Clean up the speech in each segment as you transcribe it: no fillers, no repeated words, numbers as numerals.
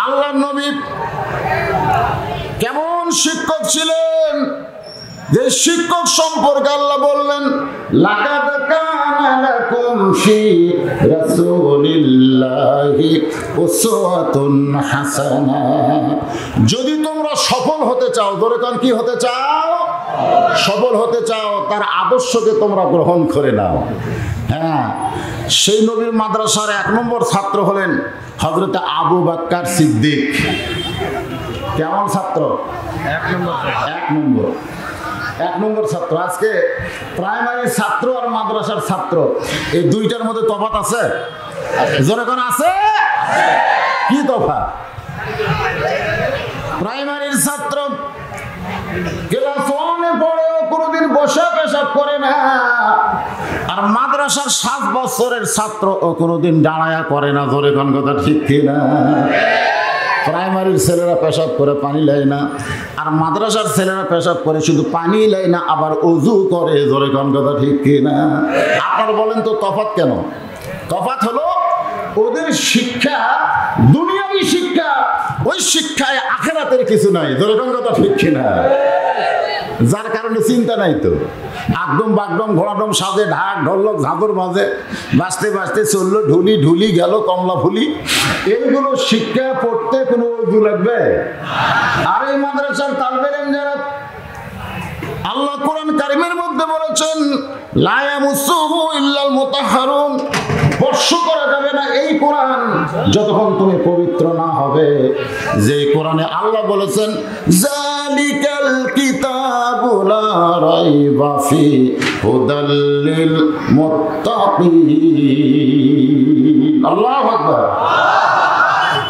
আল্লাহর নবী কেমন শিক্ষক ছিলেন, যে শিক্ষক সম্পর্কে আল্লাহ বললেন লাকাদ কানা লাকুম ফি রাসূলিল্লাহি উসওয়াতুন হাসানা। যদি তোমরা সফল হতে চাও, ধরে কান কি হতে চাও, সফল হতে চাও, তার আদর্শকে তোমরা গ্রহণ করে নাও। হ্যাঁ, সেই নবীর মাদ্রাসার 1 নম্বর ছাত্র হলেন হযরত আবু বকর সিদ্দিক। কেমন ছাত্র? 1 নম্বর ছাত্র। আজকে প্রাইমারির ছাত্র আর মাদ্রাসার ছাত্র এই দুইটার মধ্যে তফাৎ আছে? যখন আছে, কি তফাৎ? প্রাইমারির ছাত্র ক্লাস 1-এ পড়েও কোনোদিন বসে পেশাব করে না, আর মাদ্রাসার 7 বছরের ছাত্র ও কোনোদিন দাঁড়ায়া করে না। ধরে কোন কথা ঠিক কিনা? প্রাইমারির ছেলেরা পেশাব করে পানি লাই না, আর মাদ্রাসার ছেলেরা পেশাব করে শুধু পানি লাই না, আবার ওযু করে। ধরে কোন কথা ঠিক কিনা? আপনারা বলেন তো তফাৎ কেন? তফাৎ হলো ওদের শিক্ষা দুনিয়াবী শিক্ষা, ওই শিক্ষায় আখিরাতের কিছু নাই। ধরে কোন কথা ঠিক কিনা? যার কারণে চিন্তা নাই তো, আগডম বাগডম ঘোড়াডম সাজে, ঢাক ঢোলক ঝাঁদর বাজে, বাঁচতে বাঁচতে চললো ঢুলি ঢুলি গেল কমলা ফুলি। এইগুলো শিক্ষা পড়তে কোনো ওযু লাগবে? আর এই মাদ্রাসার তালবে ইলম যারা, আল্লাহ কোরআন কারীমের মধ্যে বলেছেন লা ইয়ামুসুহু ইল্লাল মুতাহহারুন, স্পর্শ করা যাবে না এই কোরআন যতক্ষণ তুমি পবিত্র না হবে। যে কোরআনে আল্লাহ বলেছেন যালিকাল কিতাবু লা রাইবা ফি হুদাল লিল মুত্তাকিন। আল্লাহু আকবার।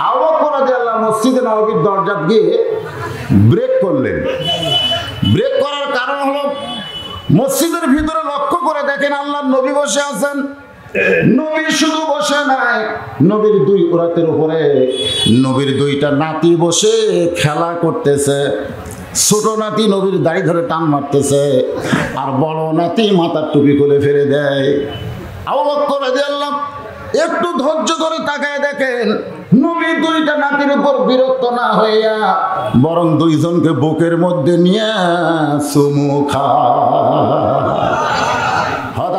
আবু বকর রাদিয়াল্লাহু মসজিদে নববীর দরজা দিয়ে ব্রেক করলেন। ব্রেক করার কারণ হলো মসজিদের ভিতরে লক্ষ্য করে দেখেন আল্লাহর নবী বসে আছেন। নবী শুধু বসে নাই, নবীর 2 উরাতের উপরে নবীর 2টা নাতি বসে খেলা করতেছে। ছোট নাতি নবীর দাড়ি ধরে টান মারতেছে, আর বড় নাতি মাথার টুপি খুলে ফেলে দেয়। আবু বকর রাদিয়াল্লাহু একটু ধৈর্য ধরে তাকায় দেখেন নবী 2টা নাতির উপর বিরক্ত না হইয়া বরং 2 জনকে বুকের মধ্যে নিয়ে চুমু খায়।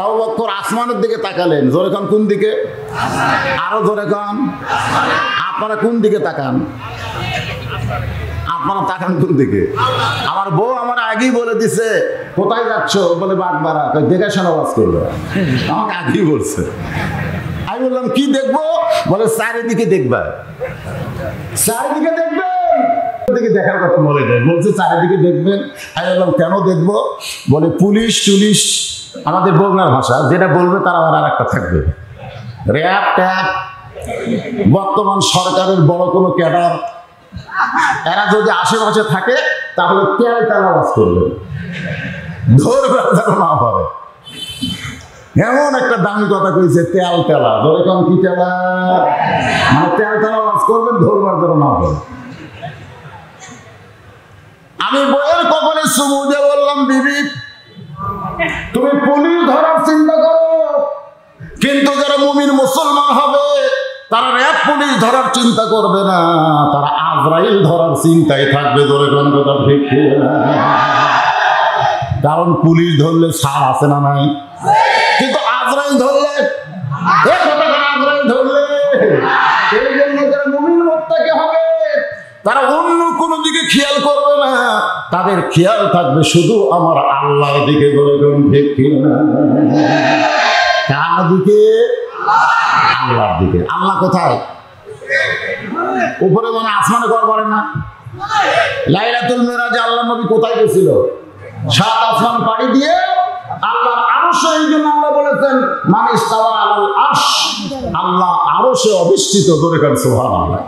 আবু বকর আসমানের দিকে তাকালেন। জোরে কান, কোন দিকে? আরো জোরে কান। আপনারা কোন দিকে তাকান? আপনারা তাকান কোন দিকে? আমার বউ আমার আগেই বলে দিছে কোথায় যাচ্ছ, বলে বাগবাড়া। দেখে শোনা ওয়াজ করবে, আমাকে আগেই বলছে। আমি বললাম কি দেখবো? বলে চারিদিকে দেখবা। চারিদিকে দেখবেন? দিকে দেখার কথা বলে দেয়, বলছে চারিদিকে দেখবেন। আমি বললাম কেন দেখবো? বলে পুলিশ টুলিশ, আমাদের বগুড়ার ভাষা, যেটা বলবে তার আবার আর একটা থাকবে। র্যাব ট্যাব, বর্তমান সরকারের বড় কোনো ক্যাডার, এরা যদি আশেপাশে থাকে তাহলে তেল তেল আওয়াজ করবে, ধরবে যেন না পাবে। এমন একটা দামি কথা কইছে, তেল তেলা। ধরে কম কি তেলা? মানে তেল তেলা আওয়াজ করবেন, ধরবার যেন না পাবে। আমি বইয়ের কপালে চুমু দিয়ে বললাম বিবি তুমি পুলিশ ধরার চিন্তা করো, কিন্তু যারা মুমিন মুসলমান হবে তারা র্যাব পুলিশ ধরার চিন্তা করবে না, তারা আজরাইল ধরার চিন্তায় থাকবে। ধরে কোন কথা ঠিক না? কারণ পুলিশ ধরলে ছাড় আছে না নাই, কিন্তু আজরাইল ধরলে, আজরাইল ধরলে এই জন্য যারা মুমিন মুত্তাকি হবে তারা অন্য কোনো দিকে খেয়াল করবে না, তাদের খেয়াল থাকবে শুধু আমার আল্লাহর দিকে। ধরে কোন ঠিক না? কার দিকে? আল্লাহর দিকে। আল্লাহ কোথায়? উপরে মানে আসমানে ঘর করেন না? লাইলাতুল মিরাজে আল্লাহর নবী কোথায় গেছিল? 7 আসমান পাড়ি দিয়ে আল্লাহর আরশে। এই জন্য আল্লাহ বলেছেন মান ইস্তাওয়া আলাল আরশ, আল্লাহ আরশে অধিষ্ঠিত। ধরে কান সুবহানাল্লাহ।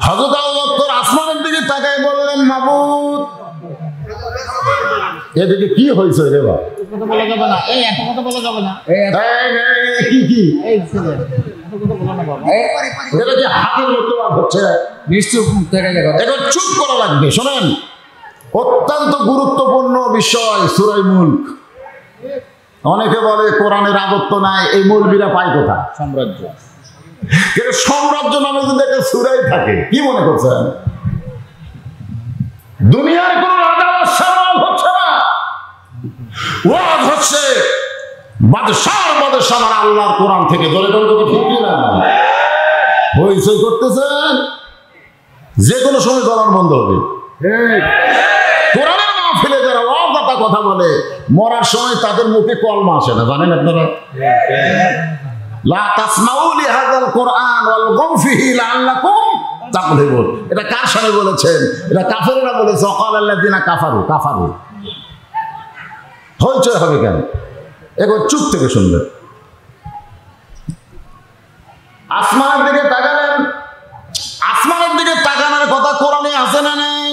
হযরত আবু বকর আসমানের দিকে তাকায় বললেন মাবুদ এদিকে কি হয়েছে রে বাবা? কথা বলা যাবে না, এই এত কথা বলা যাবে না। এই কি কি এই ছেলে এত কথা বলা না বাবা, এটা যে হাতের মতো হচ্ছে নিশ্চয় থেকে গেল। এখন চুপ করা লাগবে। শুনেন, অত্যন্ত গুরুত্বপূর্ণ বিষয় সূরা মুলক। অনেকে বলে কোরআনের রাজত্ব নাই, এই মৌলবীরা পায় কোথায়? সাম্রাজ্য। কিন্তু সাম্রাজ্য নামে যদি একটা সূরাই থাকে, কি মনে করছেন দুনিয়ার কোন রাজা হচ্ছে না, ওয়াজ হচ্ছে বাদশাহ আমার আল্লাহর কোরআন থেকে। দলে দলে ঠিক কিনা? হইচই করতেছেন, যে কোনো সময় জবান বন্ধ হবে। কোরআনের মাহফিলে যারা ওয়াজটা কথা বলে, মরার সময় তাদের মুখে কলমা আসে না, জানেন আপনারা? লা তাসমাউ লিহাযাল কুরআন ওয়ালগাউ ফীহি লাআল্লাকুম তাগলিবুন। এটা কার সামনে বলেছেন? এটা কাফেররা বলেছে। ওয়াকালাল্লাযিনা কাফারু কাফারু। হইচই হবে কেন? একবার চুপ থেকে শুনবেন। আসমানের দিকে তাকালেন, আসমানের দিকে তাকানোর কথা কোরআনে আছে না নেই?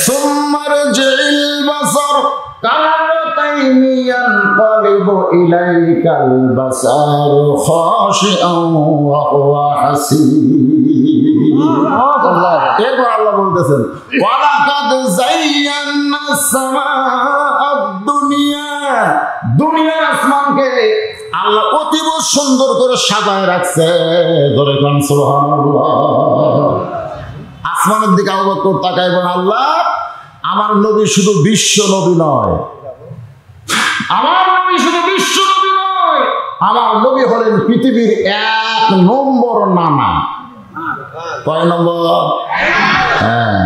সুম্মারজিল বাসার কারাতাইনি ইয়ানকালিবু ইলাইকাল বাসার খাশিআন ওয়া হুয়া হাসীব। এরপর আল্লাহ বলতেছেন ওয়ালাকাদ যায়্যানাস সামাআদ দুনিয়া। দুনিয়ার আসমানকে আল্লাহ অতীব সুন্দর করে সাজায় রাখছে। ধরে কোন সুবহানাল্লাহ। আসমানের দিকে আবু বকর তাকায় বলেন, আল্লাহ আমার নবী শুধু বিশ্ব নবী নয়, আমার নবী শুধু বিশ্ব নবী নয়, আমার নবী হলেন পৃথিবীর 1 নম্বর নানা। কয় নম্বর? হ্যাঁ,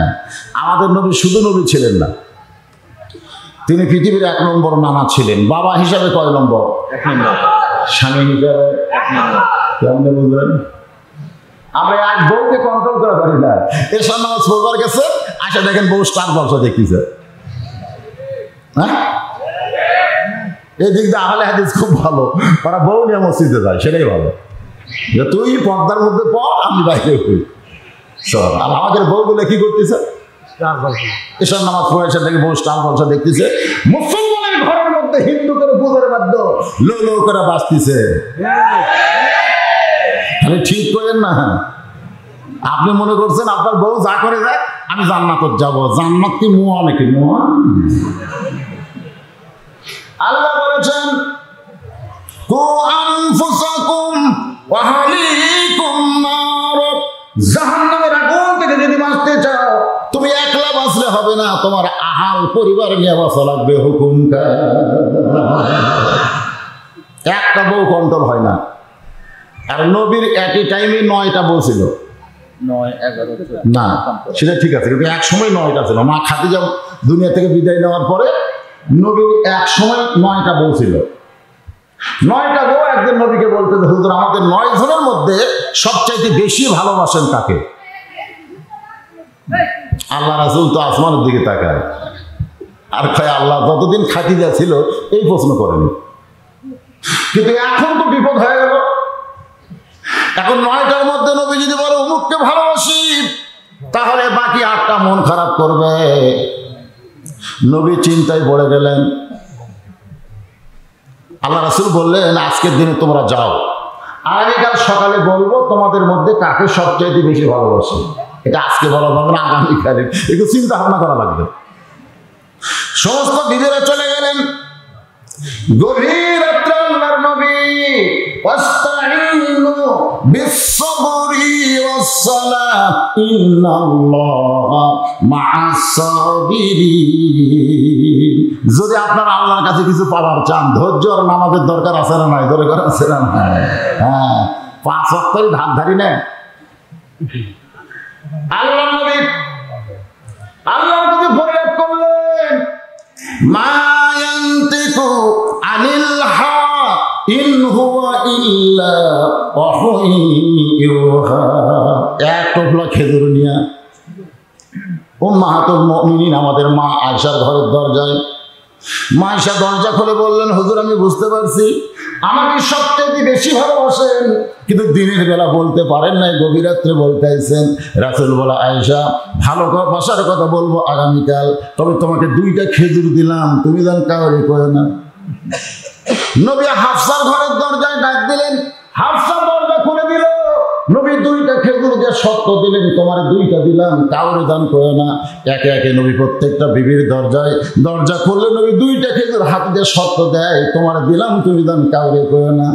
আমাদের নবী শুধু নবী ছিলেন না, তিনি পৃথিবীর 1 নম্বর নানা ছিলেন। বাবা হিসাবে কয় নম্বর? 1 নম্বর। স্বামী হিসাবে 1 নম্বর। কেমন বুঝলেন? আমরা এক বউকে কন্ট্রোল করে পারি না। এসব নামাজ পড়বার গেছে, আসা দেখেন বউ স্টার ব্যবসা দেখতেছে। হ্যাঁ, এই দিক দিয়ে আহলে হাদিস খুব ভালো, ওরা বউ নিয়ে মসজিদে যায়, সেটাই ভালো। যে তুই পর্দার মধ্যে পড়, আমি বাইরে হই। সব আর আমাদের বউগুলো কি করতেছে? এসব নামাজ পড়ে এসে দেখে বউ স্টার ব্যবসা দেখতেছে। মুসলমানের ঘরের মধ্যে হিন্দুদের পূজার বাদ্য লো লো করে বাঁচতেছে। তাহলে ঠিক করেন না। আপনি মনে করছেন আপনার বউ যা করে যাক, আমি জান্নাত যাব। জান্নাত কি মুয়া নাকি? মুয়া। আল্লাহ বলেছেন কু আনফুসাকুম ওয়া আহলিকুম নার। জাহান্নামের আগুন থেকে যদি বাঁচতে চাও, তুমি একলা বাঁচলে হবে না, তোমার আহাল পরিবার নিয়ে বাঁচা লাগবে। হুকুমটা একটা বউ কন্ট্রোল হয় না। আর নবীর একই টাইমে 9টা বউ ছিল। 9-11 না, সেটা ঠিক আছে, কিন্তু এক সময় 9টা ছিল। মা খাদিজা দুনিয়া থেকে বিদায় নেওয়ার পরে নবীর এক সময় 9টা বউ ছিল। 9টা বউ একদিন নবীকে বলতে, হুজুর আমাদের 9 জনের মধ্যে সবচাইতে বেশি ভালোবাসেন কাকে? আল্লাহ রাসূল তো আসমানের দিকে তাকায় আর কয়, আল্লাহ যতদিন খাদিজা ছিল এই প্রশ্ন করেনি, কিন্তু এখন তো বিপদ হয়ে গেল। এখন 9টার মধ্যে নবী যদি বলে অমুককে ভালোবাসি, তাহলে বাকি 8টা মন খারাপ করবে। নবী চিন্তায় পড়ে গেলেন। আল্লাহ রাসূল বললেন, আজকের দিনে তোমরা যাও, আগামীকাল সকালে বলবো তোমাদের মধ্যে কাকে সবচাইতে বেশি ভালোবাসি। এটা আজকে বলা যাবে না, আগামীকালে একটু চিন্তা ভাবনা করা লাগবে। সমস্ত বিবিরা চলে গেলেন। গভীর রাত্রে আল্লাহর নবী ওয়াস্তাইনু বিস-সাবরি ওয়াস-সালাহ ইন্নাল্লাহা মা'আস-সাবিরিন। যদি আপনারা আল্লাহর কাছে কিছু পাওয়ার চান, ধৈর্য আর নামাজের দরকার আছে না নাই? দরকার আছে না নাই? হ্যাঁ, 5 ওয়াক্তই ধারি না। আল্লাহর নবী আল্লাহর কাছে ফরিয়াদ করলেন, মা ইয়ানতিকু আনিল হাওয়া ইন হুয়া ইল্লা ওয়াহয়ুন ইউহা। এক টোপলা খেজুর নিয়া উম্মাহাতুল মুমিনিন আমাদের মা আয়েশার ঘরের দরজায়। মা আয়েশা দরজা খুলে বললেন, হুজুর আমি বুঝতে পারছি আমাকে সবচেয়ে বেশি ভালোবাসেন, কিন্তু দিনের বেলা বলতে পারেন নাই, গভীর রাত্রে বলতে আইছেন। রাসূল বলে, আয়েশা ভালোবাসার কথা বলবো আগামীকাল, তবে তোমাকে 2টা খেজুর দিলাম, তুমি যেন কাউরে কয় না। নবী হাফসার ঘরের দরজায় ডাক দিলেন, হাফসা দরজা খুলে দিল। নবী 2টা খেজুর দিয়ে শর্ত দিলেন, তোমার 2টা দিলাম, কাউরে দান করে না। একে একে নবী প্রত্যেকটা বিবির দরজা খুললে নবী 2টা খেজুর হাতে দিয়ে শর্ত দেয়, তোমার দিলাম, তুমি দান কাউরে করে না।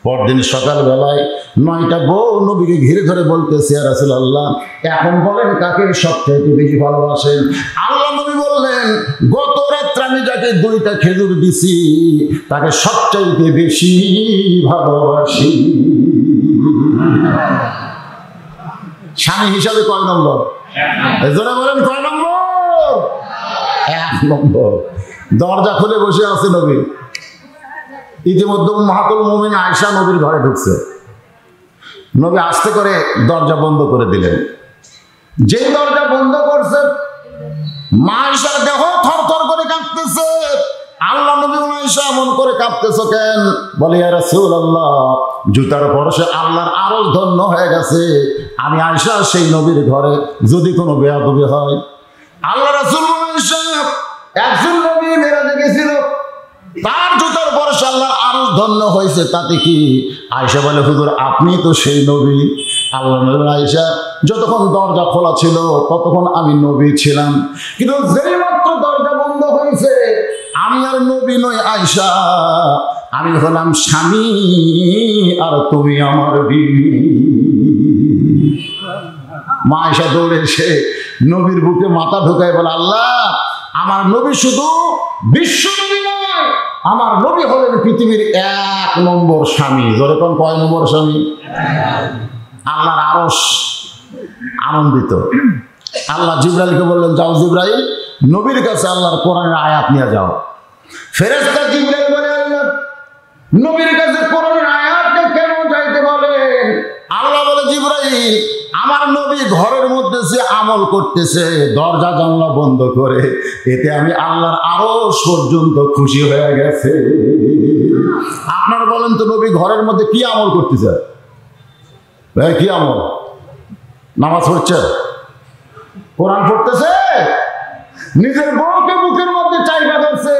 পরদিন সকালবেলায় 9টা বউ নবীকে ঘিরে ধরে বলতেছে, ইয়া রাসূলুল্লাহ, এখন বলেন কাকে সবচেয়ে বেশি ভালোবাসেন? আল্লাহ নবী বললেন, গত রাত্রে আমি যাকে 2টা খেজুর দিছি তাকে সবচেয়ে বেশি ভালোবাসি। স্বামী হিসাবে কয় নম্বর? এজন্য বলেন কয় নম্বর? 1 নম্বর। দরজা খুলে বসে আছে নবী। ইতিমধ্যে উম্মাহাতুল মুমিনিন আয়েশা নবীর ঘরে ঢুকছে। নবী আস্তে করে দরজা বন্ধ করে দিলেন। যে দরজা বন্ধ করছে, মা আয়েশার দেহ থরথর করে কাঁপতেছে। আল্লাহ নবী আয়েশা এমন করে কাঁপতেছো কেন? বলে, ইয়া রাসূলুল্লাহ, জুতার পরশে আল্লাহর আরশ ধন্য হয়ে গেছে। আমি আয়েশা সেই নবীর ঘরে যদি কোনো বেয়াদবি হয়। আল্লাহ রাসূল আয়েশা একজন নবী মেরাজে গেছিল, তার জুতার পরশে আল্লাহর আরশ ধন্য হয়েছে, তাতে কি? আয়েশা বলে, হুজুর আপনি তো সেই নবী। আল্লাহ নবী, আয়েশা যতক্ষণ দরজা খোলা ছিল ততক্ষণ আমি নবী ছিলাম, কিন্তু যেই মাত্র দরজা বন্ধ হয়েছে আমি আর নবী নই আয়েশা, আমি হলাম স্বামী আর তুমি আমার বিবি। মা আয়েশা দৌড়ে এসে নবীর বুকে মাথা ঢুকায় বলে, আল্লাহ, আমার নবী শুধু বিশ্ব নবী নয়, আমার নবী হলেন পৃথিবীর 1 নম্বর স্বামী। জোরে কোন কয় নম্বর স্বামী? আল্লাহর আরশ আনন্দিত। আল্লাহ জিবরাইলকে বললেন, যাও জিবরাইল, নবীর কাছে আল্লাহর কোরআনের আয়াত নিয়ে যাও। ফেরেশতা জিবরাইল বলে, আল্লাহ নবীর কাছে কোরআনের আয়াতটা কেন যাইতে বলেন? আল্লাহ বলে, জিবরাইল, আমার নবী ঘরের মধ্যে যে আমল করতেছে দরজা জানলা বন্ধ করে, এতে আমি আল্লাহর আরশ পর্যন্ত খুশি হয়ে গেছে। আপনারা বলেন তো, নবী ঘরের মধ্যে কি আমল করতেছে? কি আমল? নামাজ পড়ছে, কোরআন পড়তেছে, নিজের বউকে বুকের মধ্যে চাইবা ধরছে।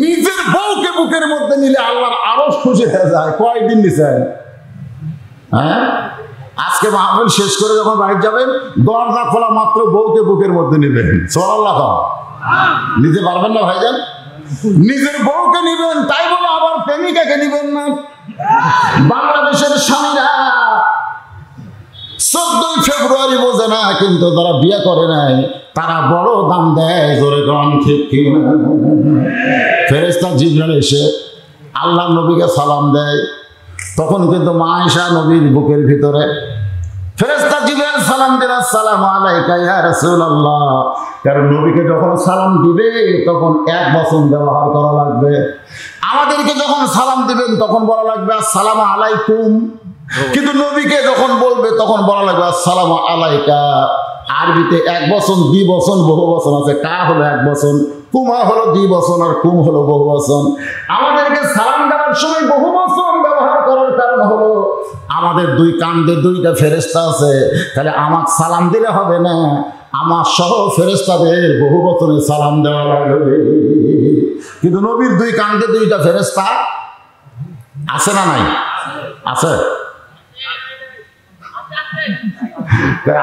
নিজের বউকে বুকের মধ্যে নিলে আল্লাহর আরশ খুশি হয়ে যায়। কয়দিন নিছেন? হ্যাঁ, আজকে মাহফিল শেষ করে যখন বাড়ি যাবেন, দরজা খোলা মাত্র বউকে বুকের মধ্যে নিবেন। সুবহানাল্লাহ। নিতে পারবেন না ভাইজান? নিজের বউকে নিবেন, তাই বলে আবার প্রেমিকাকে নিবেন না। বাংলাদেশের স্বামীরা 14 ফেব্রুয়ারি বোঝে না, কিন্তু যারা বিয়ে করে নাই তারা বড় দাম দেয়। জোরে কোন ঠিক কি? ফেরেশতা জিবরাইল এসে আল্লাহ নবীকে সালাম দেয়, তখন কিন্তু মা আয়েশা নবীর বুকের ভিতরে। ফেরেশতা জিবরাইল সালাম দিল, আসসালামু আলাইকা ইয়া রাসূলুল্লাহ। কারণ নবীকে যখন সালাম দিবে তখন 1 বচন ব্যবহার করা লাগবে। আমাদেরকে যখন সালাম দিবেন তখন বলা লাগবে আসসালামু আলাইকুম, কিন্তু নবীকে যখন বলবে তখন বলা লাগবে আসসালামু আলাইকা। আরবিতে 1 বচন, 2 বচন, বহু বচন আছে। কা হলো 1 বচন, কুমা হলো 2 বচন, আর কুম হলো বহু বচন। আমাদেরকে সালাম দেওয়ার সময় বহু বচন ব্যবহার করার কারণ হলো আমাদের 2 কান্দে 2টা ফেরেশতা আছে। তাহলে আমাকে সালাম দিলে হবে না, আমার সহ ফেরেশতাদের বহু বচনে সালাম দেওয়া লাগবে। কিন্তু নবীর 2 কান্দে 2টা ফেরেশতা আছে না নাই? আছে,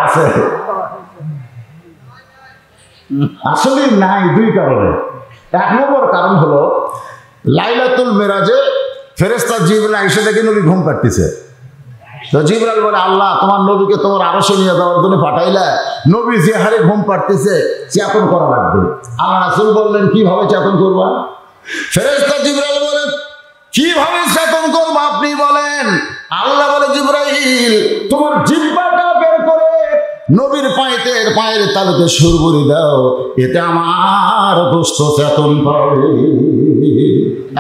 আছে। আসলে নাই 2 কারণে। 1 নম্বর কারণ হলো লাইলাতুল মেরাজে ফেরেশতা জিবরাইল এসে দেখে নবী ঘুম পাড়তেছে। তো জিবরাইল বলে, আল্লাহ তোমার নবীকে তোমার আরশে নিয়ে যাওয়ার জন্য পাঠাইলা, নবী যে হারে ঘুম পাড়তেছে চেতন করা লাগবে। আল্লাহ রাসূল বললেন, কিভাবে চেতন করবা? ফেরেশতা জিবরাইল বলেন, কিভাবে চেতন করবো আপনি বলেন? আল্লাহ বলে, জিবরাইল তোমার জিহ্বাটা বের করে নবীর পায়ের তালুতে সুরবুরি দাও, এতে আমার গোশত চেতন পাবে।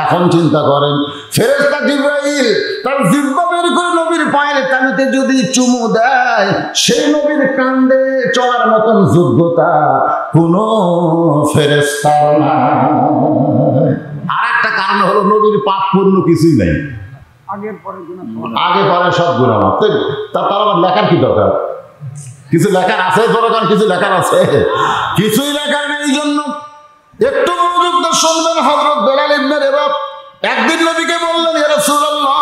এখন চিন্তা করেন, ফেরেশতা জিবরাইল তার জিহ্বা বের করে নবীর পায়ের তালুতে যদি চুমু দেয়, সেই নবীর কান্দে চড়ার মতন যোগ্যতা কোনো ফেরেশতার নাই। আর একটা কারণ হলো নবীর পাপ পূর্ণ কিছুই নাই, আগে পরে সব গুনাহ মাফ। তার আবার লেখার কি দরকার? কিছু লেখার আছে দরকার, কিছু লেখার আছে, কিছুই লেখার নেই। এই জন্য একটু মনোযোগ দিয়ে শুনবেন। হযরত বেলাল ইবনে রেবাব একদিন নবীকে বললেন, ইয়া রাসূলুল্লাহ,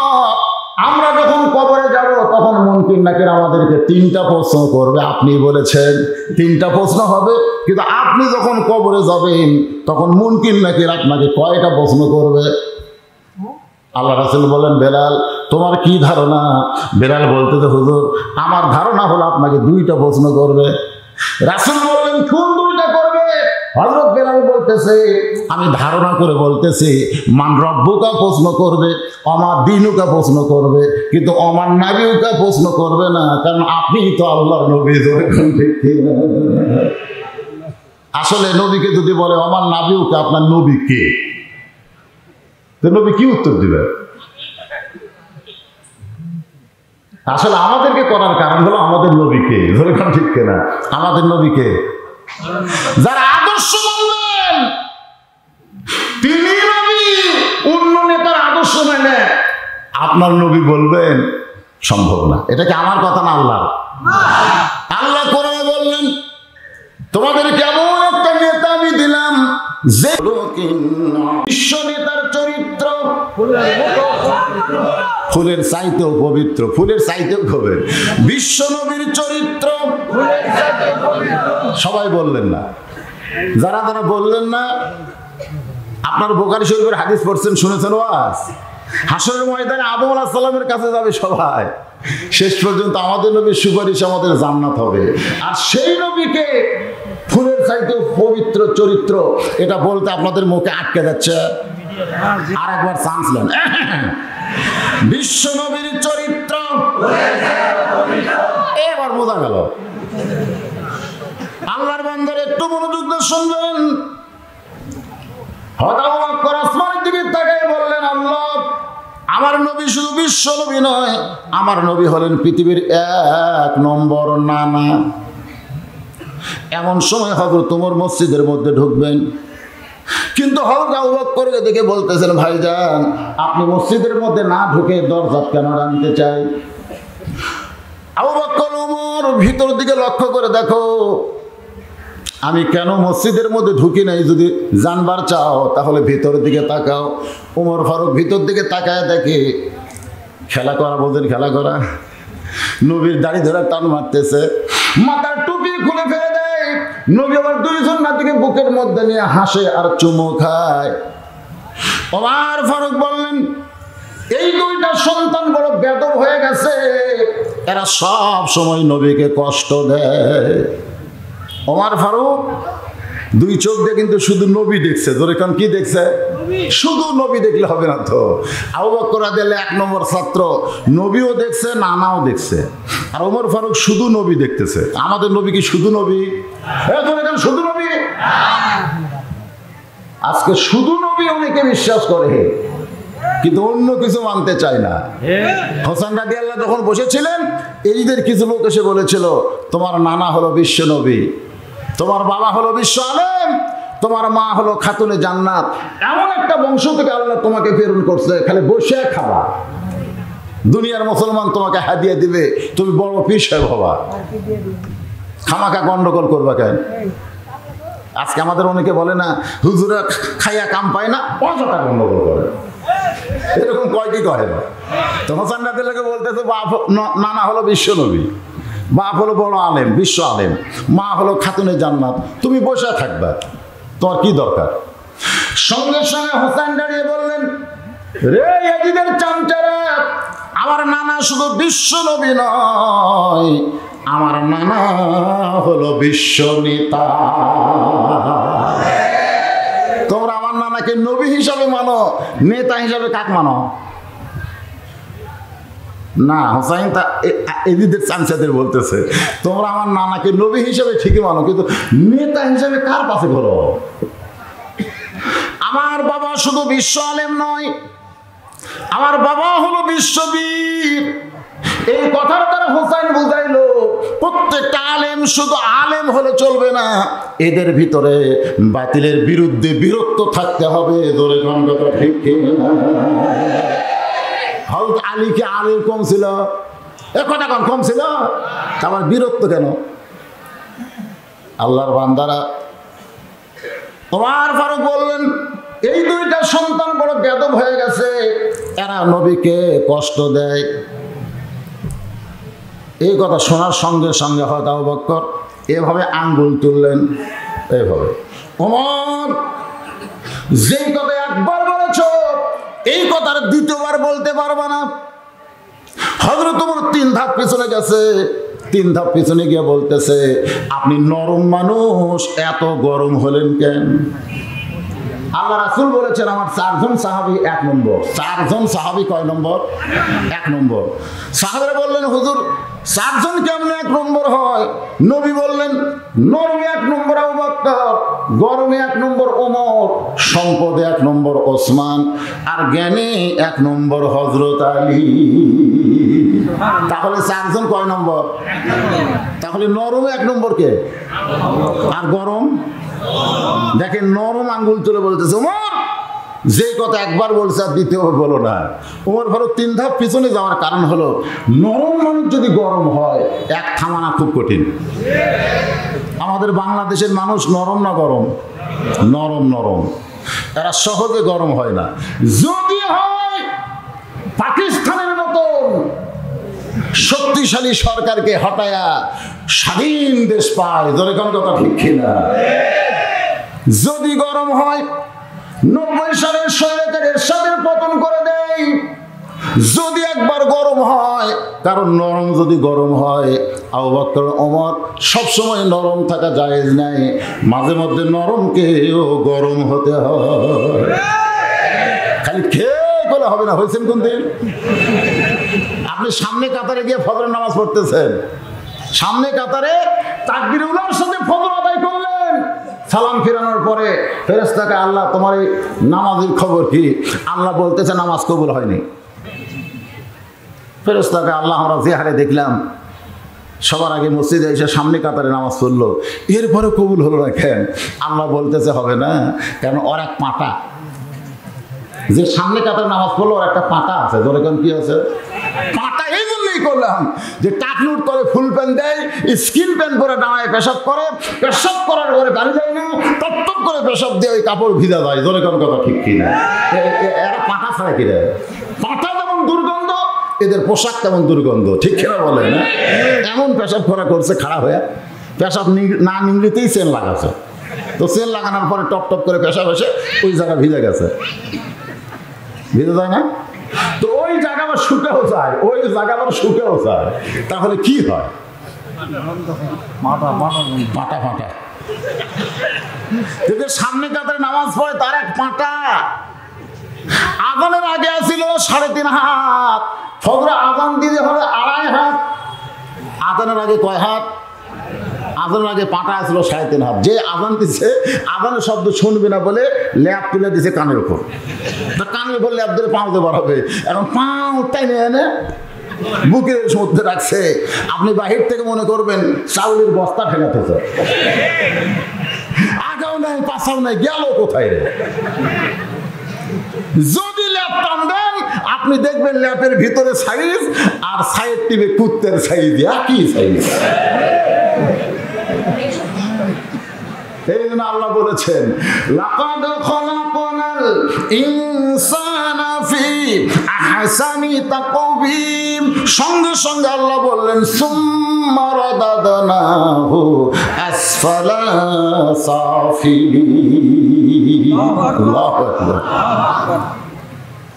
আমরা যখন কবরে যাব তখন মুনকির নাকির আমাদেরকে 3টা প্রশ্ন করবে। আপনি বলেছেন 3টা প্রশ্ন হবে, কিন্তু আপনি যখন কবরে যাবেন তখন মুনকির নাকির আপনাকে কয়টা প্রশ্ন করবে? আল্লাহ রাসূল বলেন, বেলাল তোমার কি ধারণা? বেলাল বলতে তো হুজুর আমার ধারণা হলো আপনাকে দুইটা প্রশ্ন করবে। রাসূল বললেন কোন দুইটা করবে? হযরত বেলাল বলতেছে আমি ধারণা করে বলতেছি মান রব্বুকা প্রশ্ন করবে, আমার দিনুকা প্রশ্ন করবে, কিন্তু আমার নবীকা প্রশ্ন করবে না, কারণ আপনি তো আল্লাহর নবী। আসলে নবীকে যদি বলে আমার নবীকে, আপনার নবী কে? তো নবী কি উত্তর দিবে? আসলে আমাদেরকে করার কারণ হলো আমাদের নবীকে, ধরে কোন ঠিক কিনা? আমাদের নবীকে যারা আদর্শ মানবেন তিনি নবী, অন্য নেতার আদর্শ মেনে আপনার নবী বলবেন সম্ভব না। এটা কি আমার কথা না আল্লাহ? আল্লাহ কোরআনে বললেন তোমাদের কেমন একটা নেতা আমি দিলাম যে বিশ্ব নেতার চরিত্র ফুলের চাইতেও পবিত্র, ফুলের চাইতেও কবে বিশ্ব নবীর চরিত্র। সবাই বললেন না, যারা যারা বললেন না আপনার বুখারী শরীফের হাদিস পড়ছেন, শুনেছেন ওয়াজ? হাসরের ময়দানে আদম আলাইহিস সালামের কাছে যাবে সবাই, শেষ পর্যন্ত আমাদের নবীর সুপারিশ আমাদের জান্নাত হবে। আর সেই নবীকে ফুলের চাইতে পবিত্র চরিত্র, এটা বলতে আপনাদের মুখে আটকে যাচ্ছে। আর একবার চান্স নেন, বিশ্ব নবীর চরিত্র এবার বোঝা গেল। আল্লাহর বান্দারা একটু মনোযোগ দিয়ে শুনবেন। হযরত বকর আসমানের দিকে তাকিয়ে বললেন আল্লাহ আমার নবী শুধু বিশ্ব নবী নয়, আমার নবী হলেন পৃথিবীর 1 নম্বর নানা। এমন সময় হযরত ওমর মসজিদের মধ্যে ঢুকবেন, কিন্তু হযরত আবু বকরকে দেখে বলতেছেন ভাইজান আপনি মসজিদের মধ্যে না ঢুকে দরজা কেন টানতে চাই? আবু বকর ওমর ভিতর দিকে লক্ষ্য করে দেখো আমি কেন মসজিদের মধ্যে ঢুকি নাই, যদি জানবার চাও তাহলে ভিতরের দিকে তাকাও। ওমর ফারুক ভিতর দিকে তাকায় দেখে খেলা করা, বোঝেন খেলা করা, নবীর দাড়ি ধরে টান মারতেছে, মাথার টুপি খুলে ফেলে দেয়। নবী আবার দুইজন নাতিকে বুকের মধ্যে নিয়ে হাসে আর চুমু খায়। ওমর ফারুক বললেন এই দুইটা সন্তান বড় বেদব হয়ে গেছে, এরা সব সময় নবীকে কষ্ট দেয়। ওমর ফারুক দুই চোখ দিয়ে কিন্তু শুধু নবী দেখছে, ধরে কারণ কি দেখছে? শুধু নবী দেখলে হবে না তো। আবু বকর রাদিয়াল্লাহু 1 নম্বর ছাত্র, নবীও দেখছে নানাও দেখছে, আর ওমর ফারুক শুধু নবী দেখতেছে। আমাদের নবী কি শুধু নবী? শুধু নবী। আজকে শুধু নবী অনেকে বিশ্বাস করে কিন্তু অন্য কিছু মানতে চায় না। হোসেন রাদিয়াল্লাহু যখন বসেছিলেন এইদের কিছু লোক এসে বলেছিল তোমার নানা হলো বিশ্ব নবী, তোমার বাবা হলো বিশ্ব আলেম, তোমার মা হলো খাতুনে জান্নাত, এমন একটা বংশ থেকে আল্লাহ তোমাকে প্রেরণ করছে, খালি বসে খাবা, দুনিয়ার মুসলমান তোমাকে হাদিয়া দিবে, তুমি বড় পীর সাহেব হবা, খামাকা গন্ডগোল করবা কেন? আজকে আমাদের অনেকে বলে না হুজুরা খাইয়া কাম পায় না, অযথা গন্ডগোল করে, এরকম কয় কি কয় না? তো হোসেন রাদিয়াল্লাহু বলতেছে বাপ নানা হলো বিশ্ব নবী, বাপ হলো বড় আলেম বিশ্ব আলেম, মা হলো খাতুনে জান্নাত, তুমি বসে থাকবা, তোমার কি দরকার? সঙ্গে সঙ্গে হোসেন দাঁড়িয়ে বললেন রে ইয়াজিদের চামচারা, আমার নানা শুধু বিশ্ব নবী নয়, আমার নানা হলো বিশ্ব নেতা। তোমরা আমার নানাকে নবী হিসাবে মানো, নেতা হিসাবে কাক মানো? না, হোসাইন তা এদিদের চামচাদের বলতেছে তোমরা আমার নানাকে নবী হিসাবে ঠিকই মানো, কিন্তু নেতা হিসাবে কার পাশে করো? আমার বাবা শুধু বিশ্ব আলেম নয়, আমার বাবা হলো বিশ্ববীর। এই কথার দ্বারা হোসাইন বুঝাইলো প্রত্যেকটা আলেম শুধু আলেম হলে চলবে না, এদের ভিতরে বাতিলের বিরুদ্ধে বীরত্ব থাকতে হবে। ধরে কথা ঠিক না? হযরত আলী কি আলেম কম ছিল? এ কথা কম ছিল? আমার বীরত্ব কেন? আল্লাহর বান্দারা, ওমর ফারুক বললেন এই দুইটা সন্তান বড় বেদব হয়ে গেছে, এরা নবীকে কষ্ট দেয়। এই কথা শোনার সঙ্গে সঙ্গে হযরত আবু বকর এভাবে আঙ্গুল তুললেন, এইভাবে, ওমর যেই কথা একবার বলেছ এই কথার দ্বিতীয়বার বলতে পারবা না। হযরত ওমর 3 ধাপ পিছনে গেছে, 3 ধাপ পিছনে গিয়ে বলতেছে, আপনি নরম মানুষ, এত গরম হলেন কেন? আল্লাহ রাসূল বলেছেন আমার 4 জন সাহাবী 1 নম্বর। 4 জন সাহাবী কয় নম্বর? 1 নম্বর। সাহাবারা বললেন, হুজুর 4 জন কেমনে 1 নম্বর হয়? নবী বললেন, নরমে 1 নম্বর আবু বকর, গরমে 1 নম্বর ওমর, সম্পদে 1 নম্বর ওসমান, আর জ্ঞানে 1 নম্বর হযরত আলী। তাহলে 4 জন কয় নম্বর? তাহলে নরমে 1 নম্বর কে, আর গরম? দেখেন নরম আঙ্গুল তুলে বলতেছে, ওমর যে কথা একবার বলছে আর দ্বিতীয়বার বলো না। ওমর ফারুক 3 ধাপ পিছনে যাওয়ার কারণ হলো, নরম মানুষ যদি গরম হয়, এক থামানা খুব কঠিন। আমাদের বাংলাদেশের মানুষ নরম না গরম? নরম। নরম, এরা সহজে গরম হয় না। যদি হয় পাকিস্তানের মতন শক্তিশালী সরকারকে হটায়া স্বাধীন দেশ পায়, ধরে কোন কথা ঠিক কিনা? যদি গরম হয় 90 সালের স্বৈরাচার এরশাদের পতন করে দেয়। যদি একবার গরম হয়, কারণ নরম যদি গরম হয়, আবু বকর ওমর সবসময় নরম থাকা জায়েজ নাই, মাঝে মধ্যে নরমকেও গরম হতে হয়। খালি খেয়ে বলে হবে না। হয়েছেন কোন দিন? আপনি সামনে কাতারে গিয়ে ফজরের নামাজ পড়তেছেন, সামনে কাতারে তাকবীর উলার সাথে ফজর আদায় করলেন, সালাম ফিরানোর পরে ফেরেশতাকে, আল্লাহ তোমার এই নামাজের খবর কি? আল্লাহ বলতেছে নামাজ কবুল হয়নি। ফেরেশতাকে, আল্লাহ আমরা জিহারে দেখলাম সবার আগে মসজিদে এসে সামনে কাতারে নামাজ পড়লো, এরপরে কবুল হলো না কেন? আল্লাহ বলতেছে হবে না, কারণ ওর এক পাটা, যে সামনে কাতারে নামাজ পড়লো ওর একটা পাটা আছে। ধরে কেন কি আছে? পাটা। এই জন্যই করলাম যে টাকনুট করে ফুল প্যান্ট দেয়, স্কিন প্যান্ট পরে ডাঙায় পেশাব করে, পেশাব করার পরে বাড়ি যায় না, টপ করে পেশাব দিয়ে ওই কাপড় ভিজা যায়। ধরে কোন কথা ঠিক কিনা? এরা পাটা ছাড়া কিনা? পাটা যেমন দুর্গন্ধ, এদের পোশাক তেমন দুর্গন্ধ, ঠিক কিনা বলে না? এমন পেশাব করা করছে খাড়া হয়ে, পেশাব না নিংড়িতেই চেন লাগাচ্ছে। তো চেন লাগানোর পরে টপ করে পেশাব এসে ওই জায়গা ভিজে গেছে, ভিজে যায় না? তো ওই জায়গা আবার শুকেও যায়, ওই জায়গা আবার শুকেও যায়। তাহলে কি হয়? পাটা ফাটা। সামনে কাতারে নামাজ পড়ে তার এক পাটা। আজানের আগে আসছিল 3.5 হাত, ফজরে আজান দিতে হবে 2.5 হাত। আজানের আগে কয় হাত? আজানের আগে পাটা আসছিল 3.5 হাত। যে আজান দিচ্ছে, আজানের শব্দ শুনবে না বলে ল্যাপ তুলে দিছে কানের উপর। কানের উপর ল্যাপ ধরে পাও দিয়ে বাড়াবে, এখন পাও টাইনে এনে বুকের মধ্যে রাখছে। আপনি বাহির থেকে মনে করবেন চাউলের বস্তা ঠেকাতেছে, আগাও নাই পাশাও নাই, গেল কোথায় রে? যদি ল্যাপ টানবেন আপনি দেখবেন ল্যাপের ভিতরে সাইজ আর সাইড টিভি কুত্তের সাইজ, একই সাইজ। এই জন্য আল্লাহ বলেছেন, লাকাদ খলাকনাল ইনসানা ফি আহসানি তাকওয়িম। সঙ্গে সঙ্গে আল্লাহ বললেন, সুম্মা রাদাদনাহু আসফালা সাফিলিন। আল্লাহু আকবার।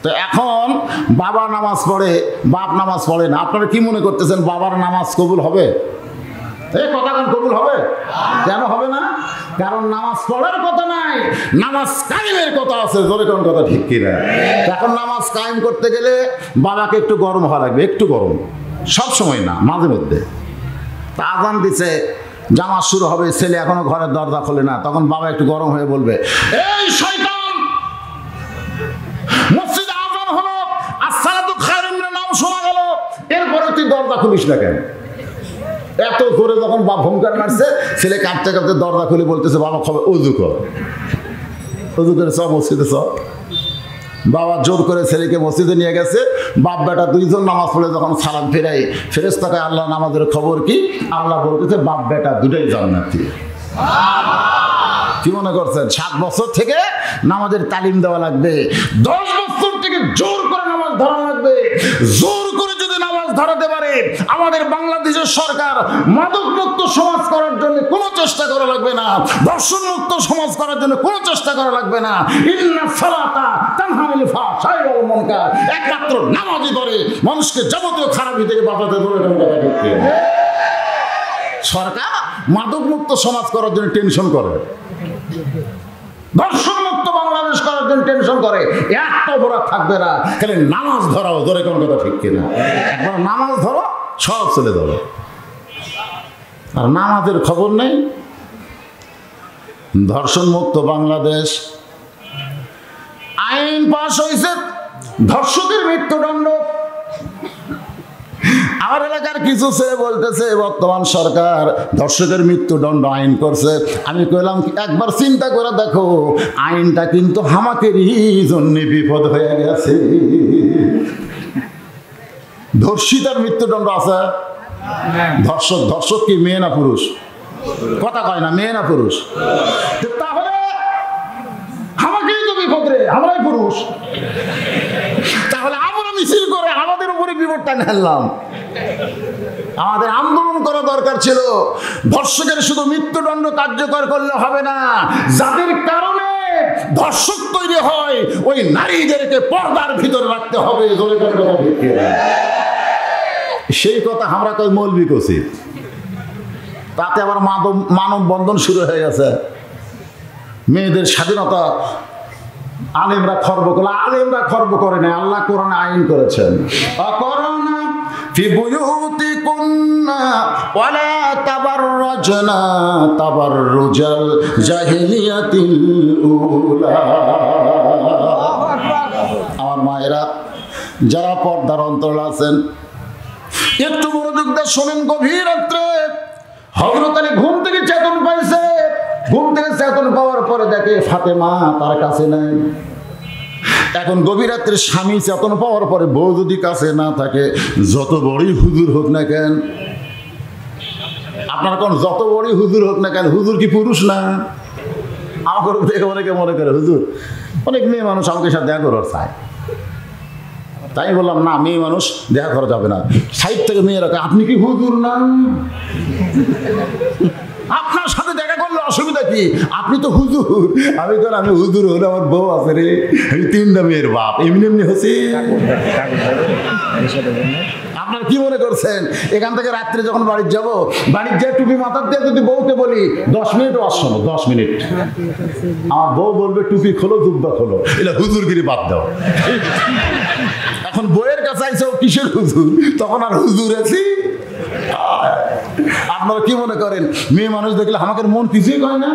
তো এখন বাবা নামাজ পড়ে, বাপ নামাজ পড়ে না। আপনারা কি মনে করতেছেন বাবার নামাজ কবুল হবে? এই কথা কোন কবুল হবে? কেন হবে না? কারণ নামাজ পড়ার কথা নাই, নামাজ কায়েমের কথা আছে। জোরে কোন কথা ঠিক কিনা? এখন নামাজ কায়েম করতে গেলে বাবাকে একটু গরম হওয়া লাগবে, একটু গরম, সব সময় না, মাঝে মধ্যে। তা আজান দিছে, জামাত শুরু হবে, ছেলে এখনো ঘরের দরজা খোলে না, তখন বাবা একটু গরম হয়ে বলবে, এই শয়তান, মসজিদে আজান হলো, আসসালাতু খায়রুম মিনান নাওম শোনা গেল, এরপরে তুই দরজা খুলিস না কেন? এত করে যখন বাপ হুঙ্কার মারছে, ছেলে কাঁপতে কাঁপতে দরজা খুলে বলতেছে, বাবা খবর উজু কর, উজু করে সব মসজিদে সব। বাবা জোর করে ছেলেকে মসজিদে নিয়ে গেছে। বাপ বেটা 2 জন নামাজ পড়ে যখন সালাম ফেরাই, ফেরেশতাকে আল্লাহ নামাজের খবর কি? আল্লাহ বলতেছে বাপ বেটা দুটাই জান্নাতি। কি মনে করছেন 7 বছর থেকে নামাজের তালিম দেওয়া লাগবে, 10 বছর থেকে জোর করে নামাজ ধরা লাগবে। জোর করে যদি নামাজ ধরাতে পারে আমাদের বাংলাদেশের সরকার মাদক মুক্ত সমাজ করার জন্য কোনো চেষ্টা করা লাগবে না, ধর্ষণ মুক্ত সমাজ করার জন্য কোনো চেষ্টা করা লাগবে না। ইন্না সালাতা তানহা আনিল ফাহশাই ওয়াল মুনকার, একমাত্র নামাজই করে মানুষকে যাবতীয় খারাপি থেকে বাঁচাতে ধরে। সরকার মাদক মুক্ত সমাজ করার জন্য টেনশন করে, ধর্ষণ মুক্ত বাংলাদেশ করার জন্য টেনশন করে, একটা অপরাধ থাকবে না, খালি নামাজ ধরাও ধরে। কোন কথা ঠিক কিনা? একবার নামাজ ধরো সব চলে যাবে, আর নামাজের খবর নেই। ধর্ষণ মুক্ত বাংলাদেশ আইন পাস হয়েছে, ধর্ষকের মৃত্যুদণ্ড। আমার এলাকার কিছু ছেলে বলতেছে বর্তমান সরকার ধর্ষকের মৃত্যুদণ্ড আইন করছে। আমি কইলাম একবার চিন্তা করে দেখো, আইনটা কিন্তু হামাকেরই জন্য বিপদ হয়ে গেছে। ধর্ষিতার মৃত্যুদণ্ড আছে, ধর্ষক কি মেয়ে না পুরুষ? কথা কয় না, মেয়ে না পুরুষ? তাহলে আমাকেই তো বিপদ রে, আমরাই পুরুষ। তাহলে আমরা মিছিল করে আমাদের উপরে বিপদটা নিলাম। আমাদের আন্দোলন করা দরকার ছিল। ধর্ষকের শুধু মৃত্যুদণ্ড কার্যকর করলে হবে না, যাদের কারণে ধর্ষক তৈরি হয় ওই নারীদেরকে পর্দার ভিতরে রাখতে হবে। সেই কথা আমরা কই মৌলবি করছি, তাতে আবার মানববন্ধন শুরু হয়ে গেছে। মেয়েদের স্বাধীনতা আলেমরা খর্ব করলো, আলেমরা খর্ব করে নাই, আল্লাহ কোরআনে আইন করেছেন। অকরনা ফি বুয়ুতিকুন্না ওয়ালা তাবাররাজনা তাবাররুজাল জাহিলিয়াতিল উলা। আমার মায়েরা যারা পর্দার অন্তরাল আছেন একটু মনোযোগ দিয়ে শোনেন। গভীর রাত্রে হযরত আলী ঘুম থেকে চেতন পাইছে। ঘুম থেকে চেতন পাওয়ার পরে দেখে ফাতেমা তার কাছে নাই। এখন গভীর রাত্রে স্বামী চেতন পাওয়ার পরে বউ যদি কাছে না থাকে, যত বড়ই হুজুর হোক না কেন, আপনার কোন যত বড়ই হুজুর হোক না কেন, হুজুর কি পুরুষ না? আমাকে দেখে অনেকে মনে করে হুজুর, অনেক মেয়ে মানুষ আমাকে সাথে দেখা করার চায়। তাই বললাম না, মেয়ে মানুষ দেখা করা যাবে না। সাইড থেকে মেয়েরা আপনি কি হুজুর না? আপনার সাথে দেখা করলে অসুবিধা কি? আপনি তো হুজুর। আমি বললাম আমি হুজুর হলে আমার বউ আছে রে, আমি 3টা মেয়ের বাপ, এমনি এমনি হচ্ছে। আপনার কি মনে করছেন এখান থেকে রাত্রে যখন বাড়ির যাব, বাড়ির যে টুপি মাথার দিয়ে যদি বউকে বলি 10 মিনিট অসময়, 10 মিনিট, আমার বউ বলবে টুপি খোলো, জুব্বা খোলো, এটা হুজুরগিরি বাদ দাও। এখন বইয়ের কাছে আইসো কিসের হুজুর, তখন আর হুজুর আছি। আপনারা কি মনে করেন মেয়ে মানুষ দেখলে আমাকে মন কিছুই কয় না?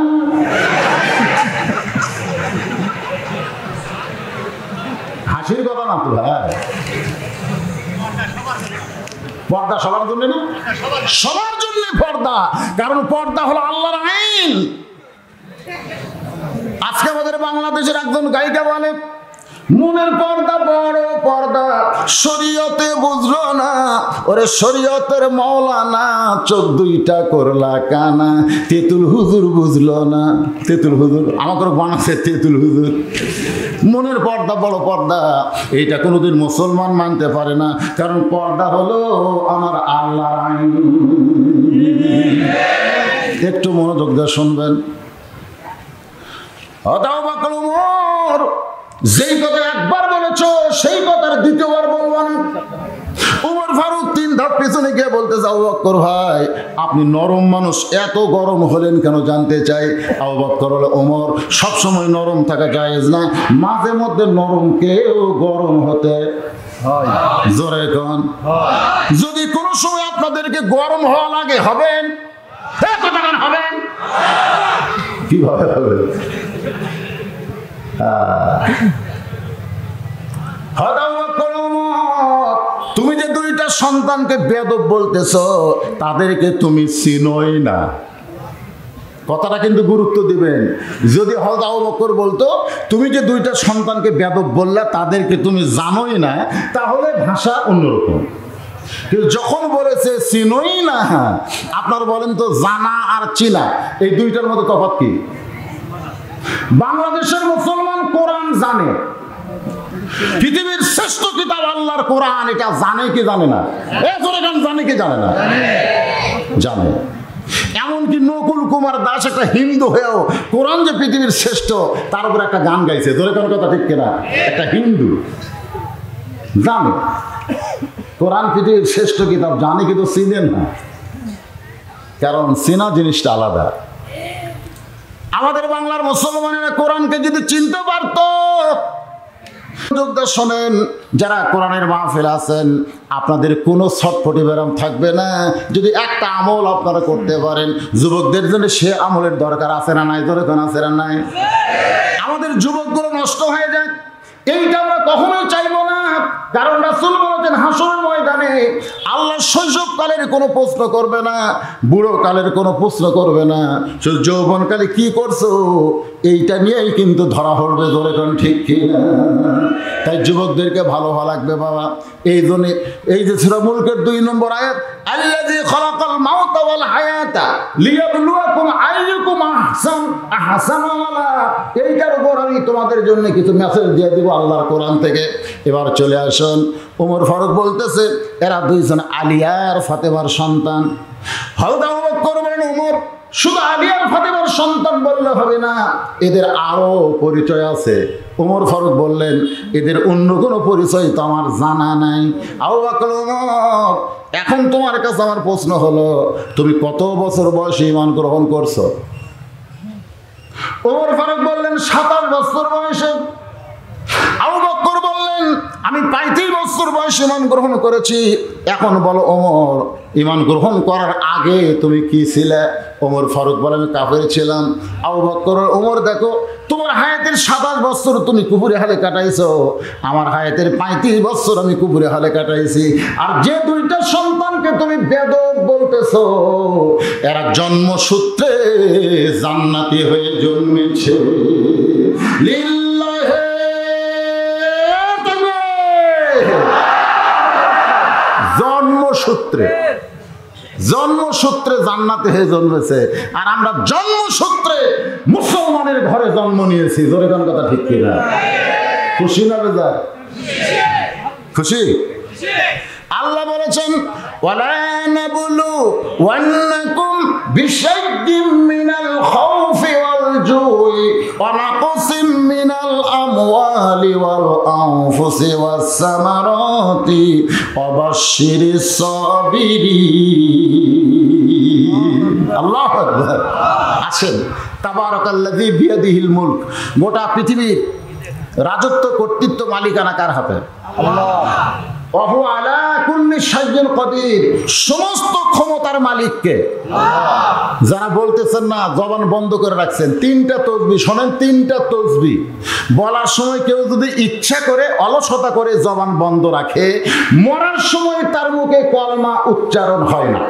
হাসির কথা না তো ভাই। পর্দা সবার জন্য না, সবার জন্য পর্দা, কারণ পর্দা হলো আল্লাহর আইন। আজকে আমাদের বাংলাদেশের একজন গায়িকা বলে মনের পর্দা বড় পর্দা, শরীয়তে বুঝলো না, ওরে শরীয়তের মৌলানা, চোখ দুইটা করলা কানা, তেঁতুল হুজুর বুঝলো না। তেঁতুল হুজুর আমাকে বানাচ্ছে তেঁতুল হুজুর। মনের পর্দা বড় পর্দা, এইটা কোনোদিন মুসলমান মানতে পারে না, কারণ পর্দা হলো আমার আল্লাহর আইন। একটু মনোযোগ দিয়ে শুনবেন। আবু বকর ওমর যেই কথা একবার বলেছ সেই কথার দ্বিতীয়বার বলবো না। উমর ফারুক 3 ধাপ পেছনে গিয়ে বলতে যাও, আবু বকর ভাই আপনি নরম মানুষ, এত গরম হলেন কেন জানতে চাই। আবু বকর বলে ওমর সবসময় নরম থাকা জায়েজ না, মাঝে মধ্যে নরমকেও গরম হতে হয়। জোরে কোন যদি কোনো সময় আপনাদেরকে গরম হওয়া লাগে হবেন, হবেন কিভাবে হবে? তুমি যে 2টা সন্তানকে বেয়াদব বলতেছ, তাদেরকে তুমি চিনোই না। কথাটা কিন্তু গুরুত্ব দিবেন। যদি হযরত আবু বকর বলতো তুমি যে 2টা সন্তানকে বেয়াদব বললা, তাদেরকে তুমি জানোই না, তাহলে ভাষা অন্যরকম। কিন্তু যখন বলেছে চিনোই না, আপনার বলেন তো জানা আর চিনা এই 2টার মধ্যে তফাৎ কি? বাংলাদেশের মুসলমান কোরআন জানে, পৃথিবীর শ্রেষ্ঠ কিতাব আল্লাহর কোরআন, এটা জানে কি জানে না? জানে কি জানে না? জানে। এমনকি নকুল কুমার দাস একটা হিন্দু হয়েও কোরআন যে পৃথিবীর শ্রেষ্ঠ তার উপর একটা গান গাইছে। ধরে কোন কথা ঠিক কিনা? একটা হিন্দু জানে কোরআন পৃথিবীর শ্রেষ্ঠ কিতাব, জানে কিন্তু চিনেন না, কারণ চেনা জিনিসটা আলাদা। আমাদের বাংলার মুসলমানেরা কোরআনকে যদি চিনতে পারত, শোনেন, যারা কোরআনের মাহফিল আছেন, আপনাদের কোনো ছটফটি ব্যারাম থাকবে না যদি একটা আমল আপনারা করতে পারেন। যুবকদের জন্য সে আমলের দরকার আছে না নাই? দরকার আছে না নাই? আমাদের যুবকগুলো নষ্ট হয়ে যায়, এইটা আমরা কখনোই চাইবো না। কারণ রাসূল বলেছেন হাসরের ময়দানে আল্লাহ শৈশবকালের কোনো প্রশ্ন করবে না, বুড়ো কালের কোনো প্রশ্ন করবে না, শুধু যৌবনকালে কি করছো এইটা নিয়েই কিন্তু ধরা পড়বে। ধরে কোন ঠিক কিনা? তাই যুবকদেরকে ভালো হওয়া লাগবে বাবা। এই জন্য এই যে সূরা মুলকের 2 নম্বর আয়াত, আল্লাযী খালাকাল মাউতা ওয়াল হায়াতা লিয়াবলুয়াকুম আইয়ুকুম আহসানু আমালা, এইটার উপর আমি তোমাদের জন্য কিছু মেসেজ দিয়ে দিব আল্লাহর কোরআন থেকে। এবার চলে আসুন, ওমর ফারুক বলতেছে এরা দুইজন আলিয়া আর ফাতেমার সন্তান। হযরত আবু বকর বলেন ওমর শুধু আলিয়া আর ফাতেমার সন্তান বললে হবে না, এদের আরো পরিচয় আছে। ওমর ফারুক বললেন এদের অন্য কোনো পরিচয় তো আমার জানা নাই। আবু বকর, ওমর, এখন তোমার কাছে আমার প্রশ্ন হলো, তুমি কত বছর বয়সে ঈমান গ্রহণ করছো? ওমর ফারুক বললেন 27 বছর বয়সে। আবু বকর বললেন আমি 35 বছর বয়সে ঈমান গ্রহণ করেছি। এখন বলো ওমর, ঈমান গ্রহণ করার আগে তুমি কি ছিলে? ওমর ফারুক বলে আমি কাফের ছিলাম। আবু বকর, ওমর দেখো তোমার হায়াতের 27 বছর তুমি কুফরি হালে কাটাইছো, আমার হায়াতের 35 বছর আমি কুফরি হালে কাটাইছি। আর যে দুইটা সন্তানকে তুমি বেদব বলতেছো, এরা জন্মসূত্রে জান্নাতি হয়ে জন্মেছে। লিল্লাহি জন্মসূত্রে জান্নাতে হয়ে জন্মেছে, আর আমরা জন্মসূত্রে মুসলমানের ঘরে জন্ম নিয়েছি। জোরে কোন কথা ঠিক কিনা? খুশি না বেজার? খুশি। আল্লাহ বলেছেন ওয়ালা নাবলু ওয়ান্নাকুম বিশাইইম মিনাল খাউফি ওয়াল জুই ওয়া নাকসিম মিনাল আমওয়ালি ওয়াল আনফুসি ওয়াস সামারাতি ওয়া বাশশিরিস সাবিরিন। আল্লাহু আকবার। আসেন, তাবারাকাল্লাযী বিয়াদিহিল মুলক, গোটা পৃথিবীর রাজত্ব কর্তৃত্ব মালিকানা কার হাতে? আল্লাহ। ওহু আলা কুল্লি শাইইন কদির, সমস্ত ক্ষমতার মালিককে। যারা বলতেছেন না জবান বন্ধ করে রাখছেন, 3টা তাসবিহ শোনেন, 3টা তাসবিহ বলার সময় কেউ যদি ইচ্ছা করে অলসতা করে জবান বন্ধ রাখে, মরার সময় তার মুখে কলমা উচ্চারণ হয় না।